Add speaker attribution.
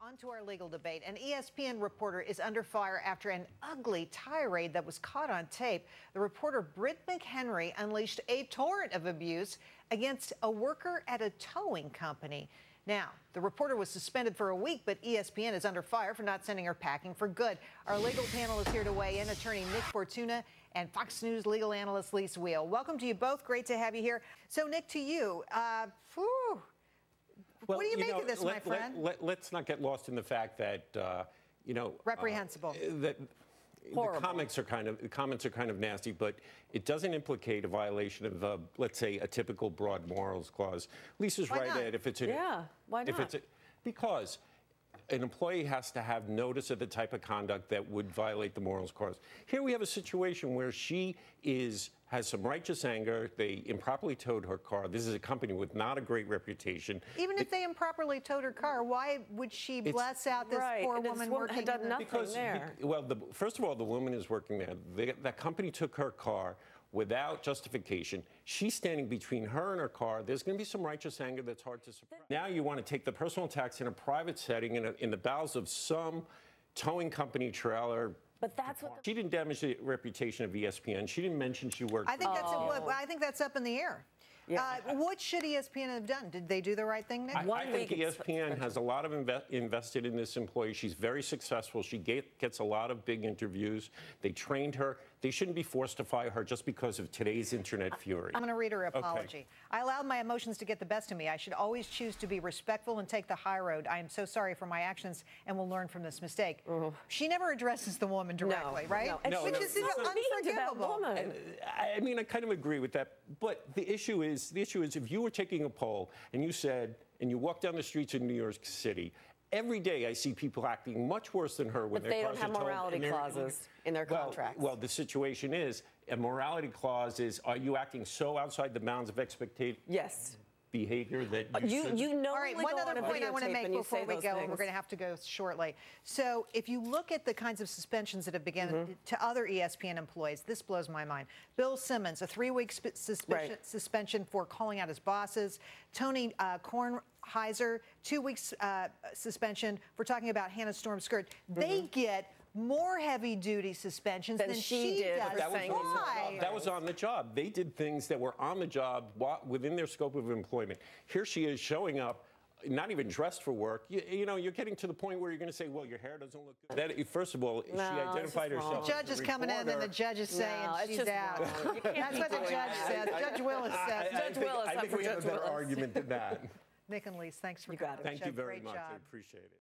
Speaker 1: On to our legal debate. An ESPN reporter is under fire after an ugly tirade that was caught on tape. The reporter Britt McHenry unleashed a torrent of abuse against a worker at a towing company. Now, the reporter was suspended for a week, but ESPN is under fire for not sending her packing for good. Our legal panel is here to weigh in. Attorney Nick Fortuna and Fox News legal analyst Lisa Wheel. Welcome to you both. Great to have you here. So, Nick, to you,
Speaker 2: Well,
Speaker 1: what do you make of this, my friend?
Speaker 2: Let's not get lost in the fact that,
Speaker 1: reprehensible.
Speaker 2: That the comments are kind of nasty, but it doesn't implicate a violation of, let's say, a typical broad morals clause. Lisa's
Speaker 1: Why
Speaker 2: right,
Speaker 1: not?
Speaker 2: Ed. If it's
Speaker 3: why not?
Speaker 2: Because an employee has to have notice of the type of conduct that would violate the morals clause. Here we have a situation where she has some righteous anger. They improperly towed her car. This is a company with not a great reputation.
Speaker 1: Even if they improperly towed her car, why would she bless out this poor woman working?
Speaker 3: Had done nothing there.
Speaker 2: First of all, the woman is working there. That company took her car without justification. She's standing between her and her car. There's going to be some righteous anger that's hard to suppress. Now you want to take the personal attacks in a private setting, in the bowels of some towing company trailer.
Speaker 3: But that's what
Speaker 2: she didn't damage the reputation of ESPN. She didn't mention she worked.
Speaker 1: I think that's up in the air. Yeah. What should ESPN have done? Did they do the right thing, Nick?
Speaker 2: I think ESPN has a lot of invested in this employee. She's very successful. She gets a lot of big interviews. They trained her. They shouldn't be forced to fire her just because of today's internet fury.
Speaker 1: I'm going to read her apology. Okay. I allowed my emotions to get the best of me. I should always choose to be respectful and take the high road. I am so sorry for my actions and will learn from this mistake. She never addresses the woman directly, right?
Speaker 3: No.
Speaker 1: Which is unforgivable.
Speaker 2: I mean, I kind of agree with that. But the issue is if you were taking a poll and you walk down the streets in New York City, every day I see people acting much worse than her when
Speaker 3: they don't have morality clauses in their contracts.
Speaker 2: Well, the situation is, a morality clause is, are you acting so outside the bounds of expected behavior that you
Speaker 1: know? All right, one other point I want to make before we go, and we're going to have to go shortly. So if you look at the kinds of suspensions that have begun to other ESPN employees, this blows my mind. Bill Simmons, a 3-week suspension for calling out his bosses. Tony Kornheiser, 2 weeks suspension for talking about Hannah Storm's skirt. They get more heavy-duty suspensions than she did.
Speaker 2: That was on the job. They did things that were on the job within their scope of employment. Here she is showing up, not even dressed for work. You're getting to the point where you're going to say, well, your hair doesn't look good. First of all, she identified herself.
Speaker 1: The judge is coming in and the judge is saying she's out. That's what the judge says. Judge Willis says.
Speaker 2: I think we have a better argument than that.
Speaker 1: Nick and Lise, thanks for coming.
Speaker 2: Thank you very much. I appreciate it.